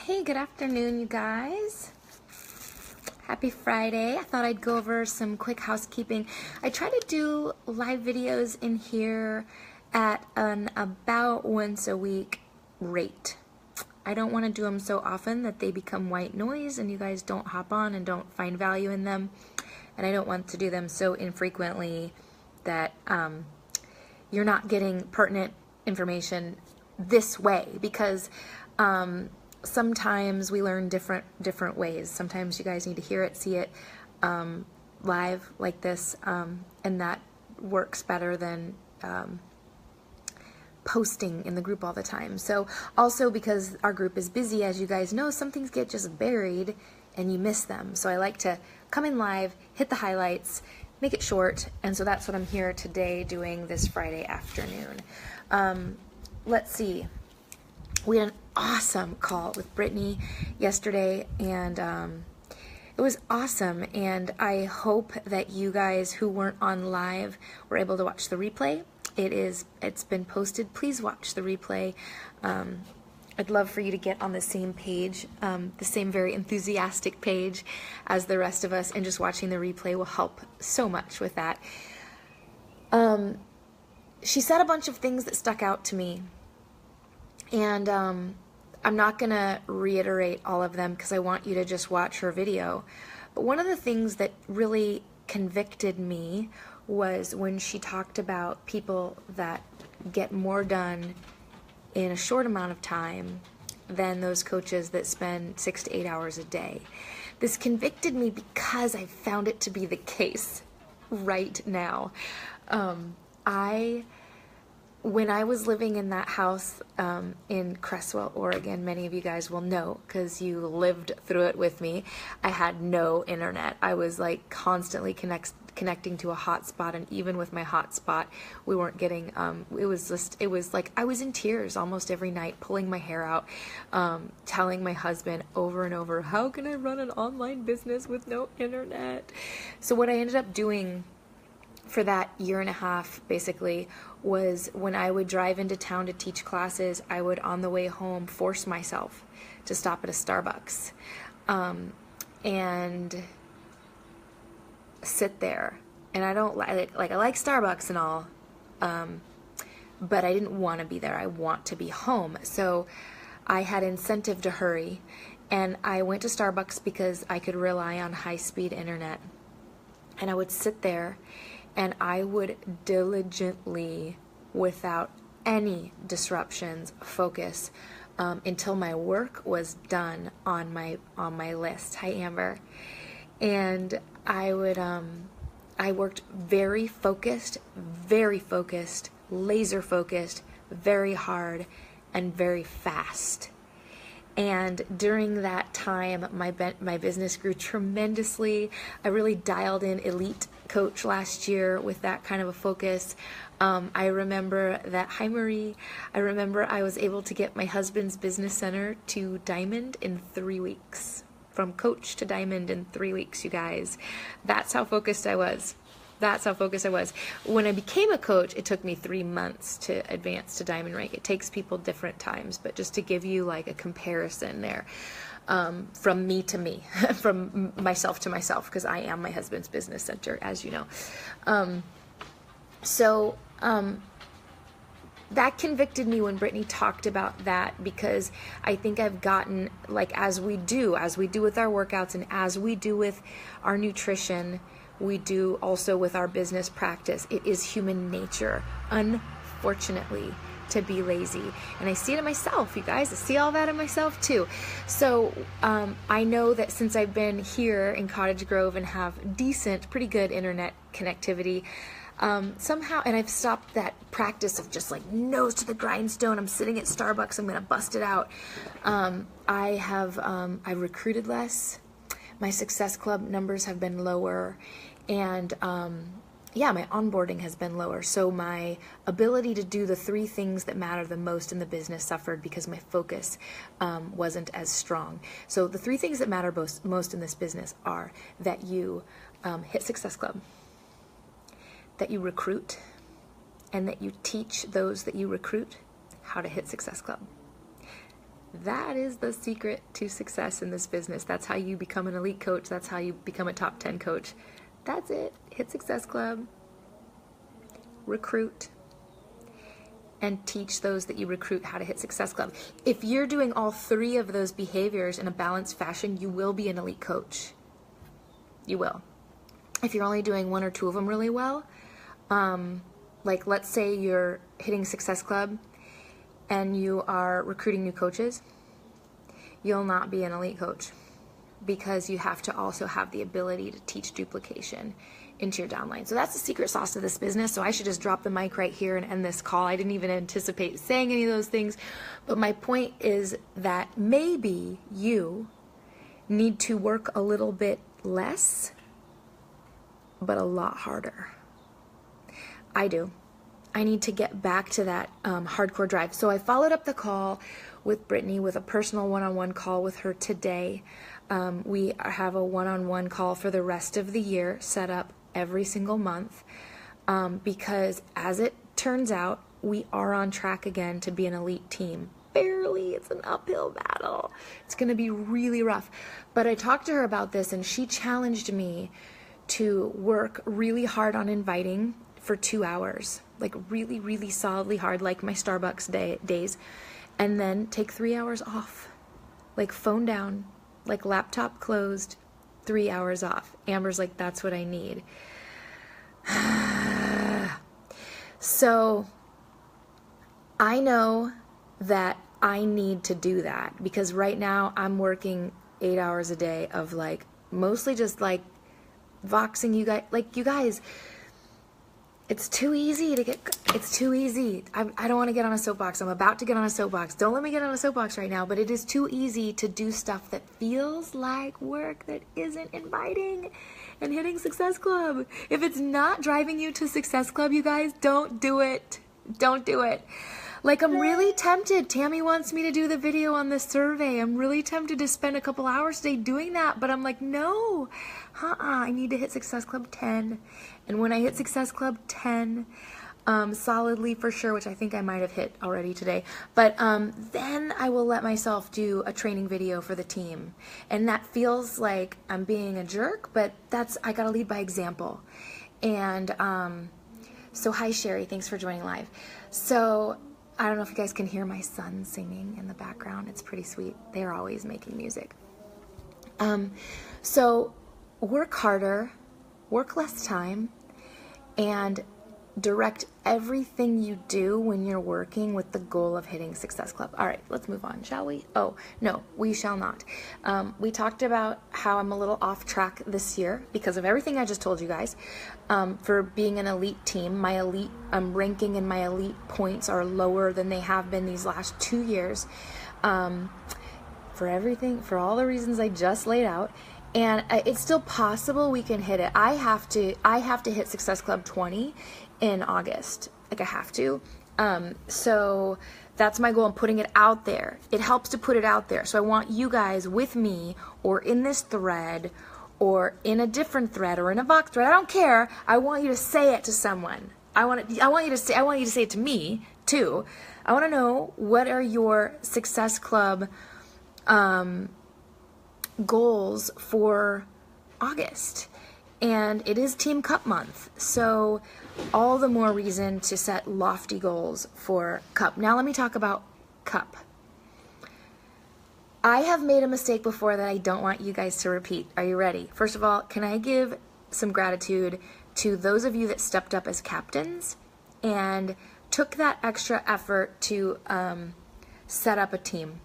Hey, good afternoon, you guys. Happy Friday. I thought I'd go over some quick housekeeping. I try to do live videos in here at an about once a week rate. I don't want to do them so often that they become white noise and you guys don't hop on and don't find value in them. And I don't want to do them so infrequently that you're not getting pertinent information this way, because sometimes we learn different ways. Sometimes you guys need to hear it, see it live like this, and that works better than posting in the group all the time. So also because our group is busy, as you guys know, some things get just buried and you miss them. So I like to come in live, hit the highlights, make it short, and so that's what I'm here today doing this Friday afternoon. Let's see. We had an awesome call with Brittany yesterday, and it was awesome, and I hope that you guys who weren't on live were able to watch the replay. It's been posted. Please watch the replay. I'd love for you to get on the same page, the same very enthusiastic page as the rest of us, and just watching the replay will help so much with that. She said a bunch of things that stuck out to me, and I'm not going to reiterate all of them because I want you to just watch her video. But one of the things that really convicted me was when she talked about people that get more done in a short amount of time than those coaches that spend 6 to 8 hours a day. This convicted me because I found it to be the case right now. When I was living in that house in Cresswell, Oregon, many of you guys will know because you lived through it with me, I had no internet. I was like constantly connecting to a hotspot, and even with my hotspot, we weren't getting, it was like I was in tears almost every night, pulling my hair out, telling my husband over and over, how can I run an online business with no internet? So what I ended up doing for that year and a half basically was, when I would drive into town to teach classes, I would on the way home force myself to stop at a Starbucks and sit there. And I don't I like Starbucks and all, but I didn't want to be there. I want to be home. So I had incentive to hurry, and I went to Starbucks because I could rely on high-speed internet. And I would sit there and I would diligently, without any disruptions, focus until my work was done on my list. Hi, Amber. And I would I worked very focused, laser focused, very hard, and very fast. And during that time, my business grew tremendously. I really dialed in elite coach last year with that kind of a focus. I remember that, hi Marie, I remember I was able to get my husband's business center to diamond in 3 weeks. From coach to diamond in 3 weeks, you guys. That's how focused I was. That's how focused I was. When I became a coach, it took me 3 months to advance to diamond rank. It takes people different times, but just to give you like a comparison there, from me to me, from myself to myself, because I am my husband's business center, as you know. That convicted me when Brittany talked about that, because I think I've gotten, like, as we do with our workouts and as we do with our nutrition, we do also with our business practice. It is human nature, unfortunately, to be lazy. And I see it in myself, you guys. I see all that in myself too. So I know that since I've been here in Cottage Grove and have decent, pretty good internet connectivity, somehow, and I've stopped that practice of just like nose to the grindstone. I'm sitting at Starbucks, I'm gonna bust it out. I recruited less. My Success Club numbers have been lower, and yeah, my onboarding has been lower. So my ability to do the 3 things that matter the most in the business suffered because my focus wasn't as strong. So the 3 things that matter most in this business are that you hit Success Club, that you recruit, and that you teach those that you recruit how to hit Success Club. That is the secret to success in this business. That's how you become an elite coach. That's how you become a top 10 coach. That's it. Hit Success Club, recruit, and teach those that you recruit how to hit Success Club. If you're doing all three of those behaviors in a balanced fashion, you will be an elite coach. You will. If you're only doing one or two of them really well, like let's say you're hitting Success Club and you are recruiting new coaches, you'll not be an elite coach because you have to also have the ability to teach duplication into your downline. So that's the secret sauce to this business. So I should just drop the mic right here and end this call. I didn't even anticipate saying any of those things. But my point is that maybe you need to work a little bit less, but a lot harder. I do. I need to get back to that hardcore drive. So I followed up the call with Brittany with a personal one-on-one call with her today. We have a one-on-one call for the rest of the year set up every single month because as it turns out, we are on track again to be an elite team. Barely, it's an uphill battle. It's going to be really rough. But I talked to her about this and she challenged me to work really hard on inviting for 2 hours, like really, really solidly hard, like my Starbucks days, and then take 3 hours off, like phone down, like laptop closed, 3 hours off. Amber's like, that's what I need. So I know that I need to do that because right now I'm working 8 hours a day of like, mostly just like voxing you guys, like you guys, it's too easy to get, it's too easy. I don't want to get on a soapbox. I'm about to get on a soapbox. Don't let me get on a soapbox right now, but it is too easy to do stuff that feels like work that isn't inviting and hitting Success Club. If it's not driving you to Success Club, you guys, don't do it. Don't do it. Like I'm really tempted. Tammy wants me to do the video on this survey. I'm really tempted to spend a couple hours today doing that, but I'm like, no, I need to hit Success Club 10. And when I hit Success Club 10, solidly for sure, which I think I might have hit already today, but then I will let myself do a training video for the team. And that feels like I'm being a jerk, but I gotta lead by example. And so hi Sherry, thanks for joining live. So I don't know if you guys can hear my son singing in the background. It's pretty sweet. They're always making music. So work harder, work less time, and direct everything you do when you're working with the goal of hitting Success Club. All right, let's move on, shall we? Oh, no, we shall not. We talked about how I'm a little off track this year because of everything I just told you guys. For being an elite team, my elite ranking and my elite points are lower than they have been these last 2 years. For everything, for all the reasons I just laid out. And it's still possible we can hit it. I have to hit Success Club 20 in August. Like I have to. So that's my goal. I'm putting it out there. It helps to put it out there. So I want you guys with me or in this thread or in a different thread or in a Vox thread. I don't care. I want you to say it to someone. I want you to say it to me too. I want to know what are your Success Club goals for August. And it is Team Cup month, so all the more reason to set lofty goals for Cup. Now let me talk about Cup. I have made a mistake before that I don't want you guys to repeat. Are you ready? First of all, can I give some gratitude to those of you that stepped up as captains and took that extra effort to set up a team?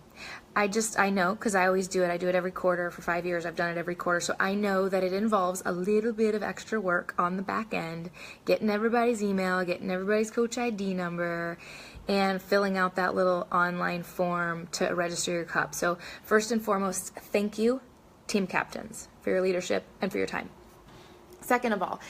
I know, because I always do it. I do it every quarter for 5 years. I've done it every quarter. So I know that it involves a little bit of extra work on the back end, getting everybody's email, getting everybody's coach ID number, and filling out that little online form to register your cup. So first and foremost, thank you, team captains, for your leadership and for your time. Second of all,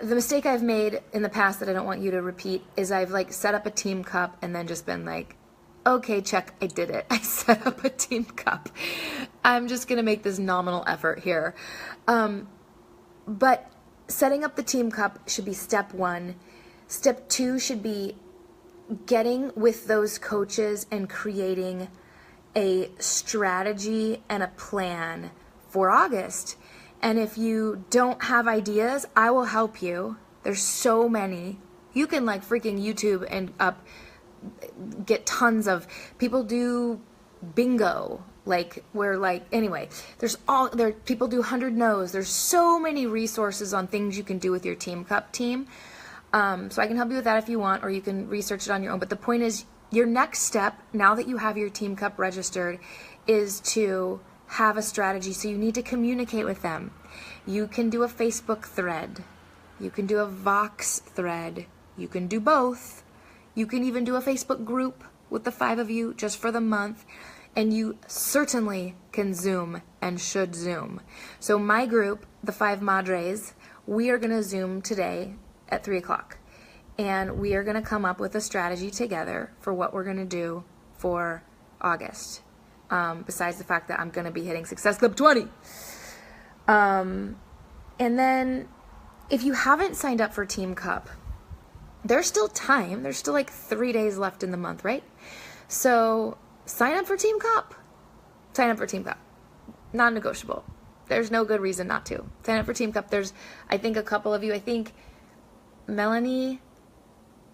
the mistake I've made in the past that I don't want you to repeat is I've like set up a team cup and then just been like, okay, check, I did it. I set up a team cup. I'm just going to make this nominal effort here. But setting up the team cup should be step one. Step two should be getting with those coaches and creating a strategy and a plan for August. And if you don't have ideas, I will help you. There's so many. You can like freaking YouTube and get tons of people do bingo, like where like anyway, people do 100 no's. There's so many resources on things you can do with your Team Cup team. So I can help you with that if you want, or you can research it on your own. But the point is, your next step, now that you have your Team Cup registered, is to have a strategy. So you need to communicate with them. You can do a Facebook thread. You can do a Vox thread. You can do both. You can even do a Facebook group with the 5 of you just for the month. And you certainly can Zoom and should Zoom. So my group, the 5 Madres, we are going to Zoom today at 3 o'clock. And we are going to come up with a strategy together for what we're going to do for August. Besides the fact that I'm going to be hitting Success Club 20. And then if you haven't signed up for Team Cup, there's still time. There's still like 3 days left in the month, right? So sign up for Team Cup. Sign up for Team Cup. Non-negotiable. There's no good reason not to. Sign up for Team Cup. There's, I think, a couple of you. I think Melanie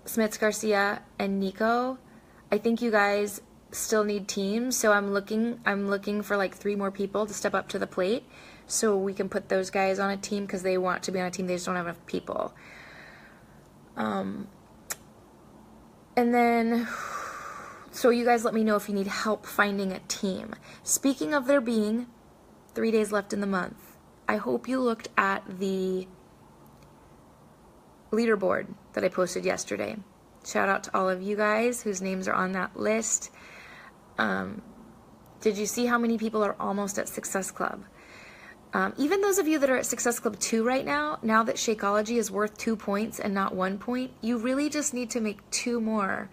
Smits-Garcia and Nico, I think you guys still need teams. So I'm looking for like 3 more people to step up to the plate so we can put those guys on a team because they want to be on a team. They just don't have enough people. And then, so you guys let me know if you need help finding a team. Speaking of there being 3 days left in the month, I hope you looked at the leaderboard that I posted yesterday. Shout out to all of you guys whose names are on that list. Did you see how many people are almost at Success Club? Even those of you that are at Success Club 2 right now that Shakeology is worth 2 points and not 1 point, you really just need to make 2 more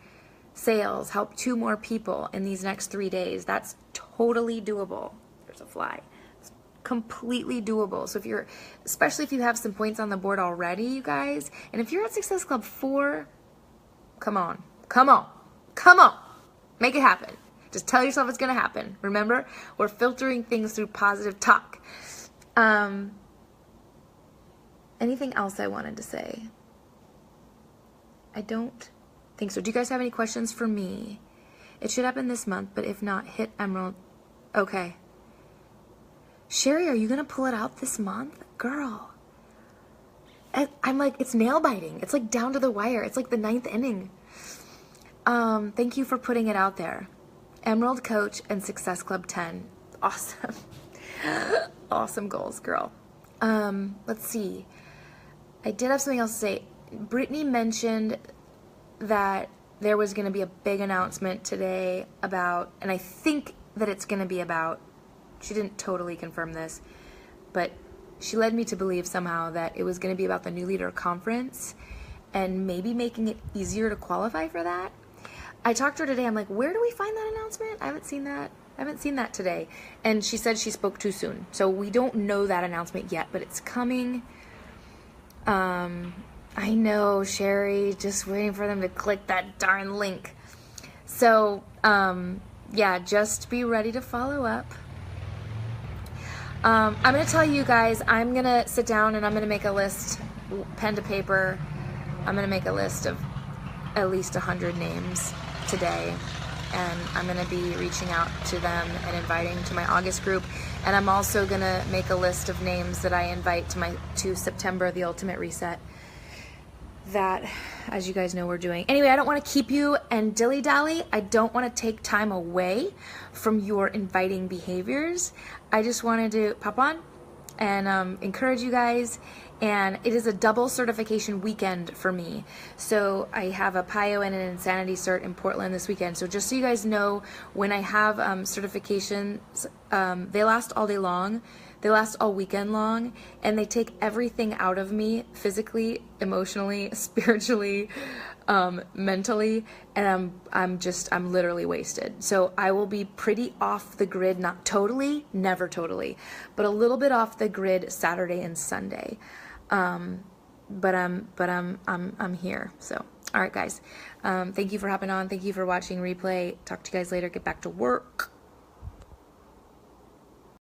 sales, help 2 more people in these next 3 days. That's totally doable. There's a fly. It's completely doable. So especially if you have some points on the board already, you guys, and if you're at Success Club 4, come on, make it happen. Just tell yourself it's going to happen. Remember, we're filtering things through positive talk. Anything else I wanted to say? I don't think so. Do you guys have any questions for me? It should happen this month, but if not, hit Emerald. Okay. Sherry, are you going to pull it out this month? Girl. I'm like, it's nail biting. It's like down to the wire. It's like the 9th inning. Thank you for putting it out there. Emerald Coach and Success Club 10. Awesome. Awesome goals, girl. Let's see. I did have something else to say. Brittany mentioned that there was going to be a big announcement today about, and I think that it's going to be about, she didn't totally confirm this, but she led me to believe somehow that it was going to be about the New Leader Conference and maybe making it easier to qualify for that. I talked to her today. I'm like, where do we find that announcement? I haven't seen that today. And she said she spoke too soon. So we don't know that announcement yet, but it's coming. I know, Sherry, just waiting for them to click that darn link. So, yeah, just be ready to follow up. I'm going to tell you guys, I'm going to sit down and I'm going to make a list, pen to paper. I'm going to make a list of at least 100 names today. And I'm going to be reaching out to them and inviting to my August group. And I'm also going to make a list of names that I invite to September, the Ultimate Reset. That, as you guys know, we're doing. Anyway, I don't want to keep you and dilly-dally. I don't want to take time away from your inviting behaviors. I just wanted to pop on and encourage you guys. And it is a double certification weekend for me. So I have a PIO and an Insanity cert in Portland this weekend. So just so you guys know, when I have certifications, they last all day long. They last all weekend long, and they take everything out of me physically, emotionally, spiritually, mentally, and I'm literally wasted. So I will be pretty off the grid, not totally, never totally, but a little bit off the grid Saturday and Sunday. But I'm here. So All right, guys. Thank you for hopping on. Thank you for watching replay. Talk to you guys later. Get back to work.